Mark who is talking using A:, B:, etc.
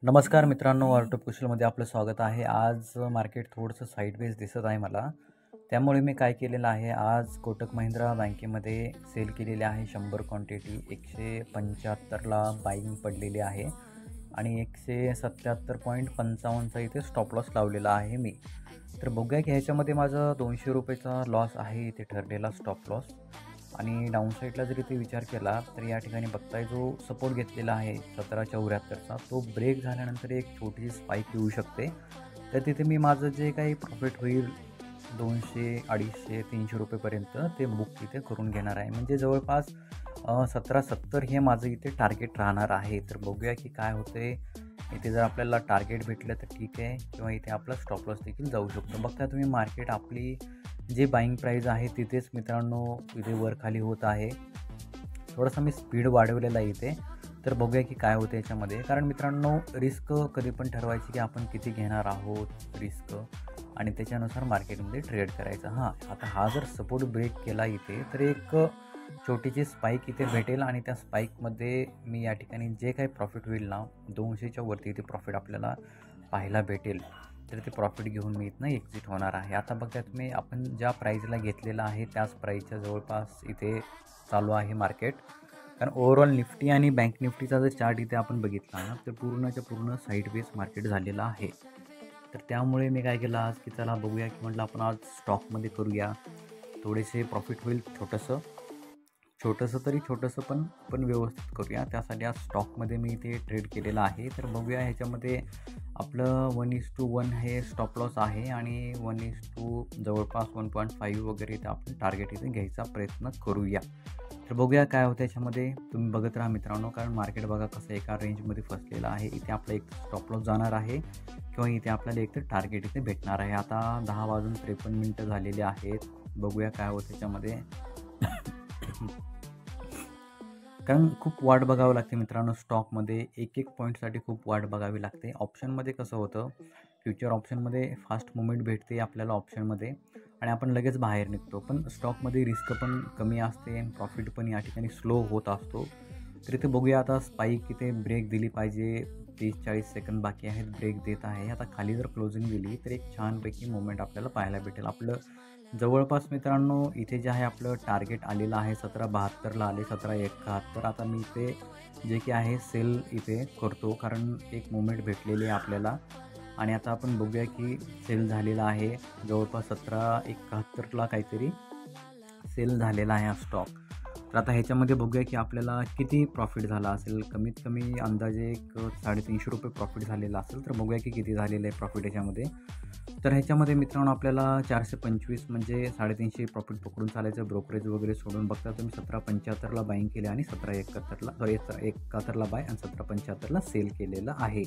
A: नमस्कार मित्रांनो, ऑटोप कुशलमध्ये आपलं स्वागत आहे. आज मार्केट थोडंसं साईडवेज दिसत आहे मला. त्यामुळे मी काय केलेलं आहे, आज कोटक महिंद्रा बँकेमध्ये सेल केलेली आहे 100 क्वांटिटी 175ला बाईंग पडलेली आहे आणि 177.55चा इथे स्टॉप लॉस लावलेला आहे मी. तर बघूया की ह्याच्यामध्ये माझं ₹200चा लॉस आहे इथे ठरलेला स्टॉप लॉस. आणि डाऊनसाईडला जरी ते विचार केला तर या ठिकाणी बघताय जो सपोर्ट घेतलेला आहे 1774चा तो ब्रेक झाल्यानंतर एक छोटीशी स्पाईक येऊ शकते. तर तिथे मी माझं जे काही प्रॉफिट होईल 200, 250, ₹300पर्यंत ते बुक तिथे करून घेणार आहे. म्हणजे जवळपास 1770 हे माझं इथे टार्गेट राहणार आहे. तर बघूया की काय होते. इथे जर आपल्याला टार्गेट भेटलं तर ठीक आहे, किंवा इथे आपला स्टॉप लॉस देखील जाऊ शकतो. बघता तुम्ही मार्केट आपली जी बाईंग प्राईस आहे तिथेच मित्रांनो इथे वर खाली होत आहे. थोडासा मी स्पीड वाढवलेला आहे इथे. तर बघूया की काय होतं याच्यामध्ये. कारण मित्रांनो रिस्क कधी पण ठरवायची की आपण किती घेणार आहोत रिस्क, आणि त्याच्यानुसार मार्केटमध्ये ट्रेड करायचं. आता हा जर सपोर्ट ब्रेक केला इथे तर एक छोटीशी स्पाईक इथे भेटेल आणि त्या स्पाईकमध्ये मी या ठिकाणी जे काही प्रॉफिट होईल ना 200च्या वरती इथे प्रॉफिट आपल्याला पाहायला भेटेल. तर ते प्रॉफिट घेऊन मी इथनं एक्झिट होणार आहे. आता बघा तुम्ही आपण ज्या प्राईजला घेतलेला आहे त्याच प्राईजच्या जवळपास इथे चालू आहे मार्केट. कारण ओव्हरऑल निफ्टी आणि बँक निफ्टीचा जर चार्ट इथे आपण बघितला ना तर पूर्णच्या पूर्ण साईडवेज मार्केट झालेलं आहे. तर त्यामुळे मी काय केलं आज की चला बघूया की म्हटलं आपण आज स्टॉकमध्ये करूया, थोडेसे प्रॉफिट होईल छोटंसं तरी पण व्यवस्थित करूया. त्यासाठी आज स्टॉकमध्ये मी इथे ट्रेड केलेला आहे. तर बघूया ह्याच्यामध्ये आपलं 1:1 हे स्टॉप लॉस आहे आणि 1:2 जवळपास 1.5 वगैरे इथे आपण टार्गेट इथे घ्यायचा प्रयत्न करूया. तर बघूया काय होतं याच्यामध्ये. तुम्ही बघत राहा मित्रांनो, कारण मार्केट बघा कसं एका रेंजमध्ये फसलेलं आहे. इथे आपलं एक स्टॉप लॉस जाणार आहे किंवा इथे आपल्याला एक तर टार्गेट इथे भेटणार आहे. आता 10:53 झालेले आहेत. बघूया काय होतं त्याच्यामध्ये. कारण खूप वाट बघावं लागते मित्रांनो स्टॉकमध्ये. एक पॉईंटसाठी खूप वाट बघावी लागते. ऑप्शनमध्ये कसं होतं, फ्युचर ऑप्शनमध्ये फास्ट मुवमेंट भेटते आपल्याला ऑप्शनमध्ये आणि आपण लगेच बाहेर निघतो. पण स्टॉकमध्ये रिस्क पण कमी असते आणि प्रॉफिट पण या ठिकाणी स्लो होत असतो. तर इथे बघूया आता स्पाईक इथे ब्रेक दिली पाहिजे. 30-40 सेकंद बाकी आहेत, ब्रेक देत आहे. आता खाली जर क्लोजिंग दिली तर एक छानपैकी मुवमेंट आपल्याला पाहायला भेटेल. आपलं जवळपास मित्रांनो इथे जे आहे आपलं टार्गेट आलेलं आहे 1772ला आले, 1771. आता मी इथे जे की आहे सेल इथे करतो, कारण एक मुवमेंट भेटलेली आहे आपल्याला. आणि आता आपण बघूया की सेल झालेला आहे जवळपास 1771ला काहीतरी सेल झालेला आहे हा स्टॉक. तर आता ह्याच्यामध्ये बघूया की आपल्याला किती प्रॉफिट झाला असेल. कमीत कमी अंदाजे एक ₹350 प्रॉफिट झालेला असेल. तर बघूया की किती झालेलं आहे प्रॉफिट ह्याच्यामध्ये. तर ह्याच्यामध्ये मित्रांनो आपल्याला 425 म्हणजे 350 प्रॉफिट पकडून चालायचं, ब्रोकरेज वगैरे सोडून. बघता तुम्ही 1775ला बाईंग केले आणि 1771ला बाय आणि 1775ला सेल केलेलं आहे.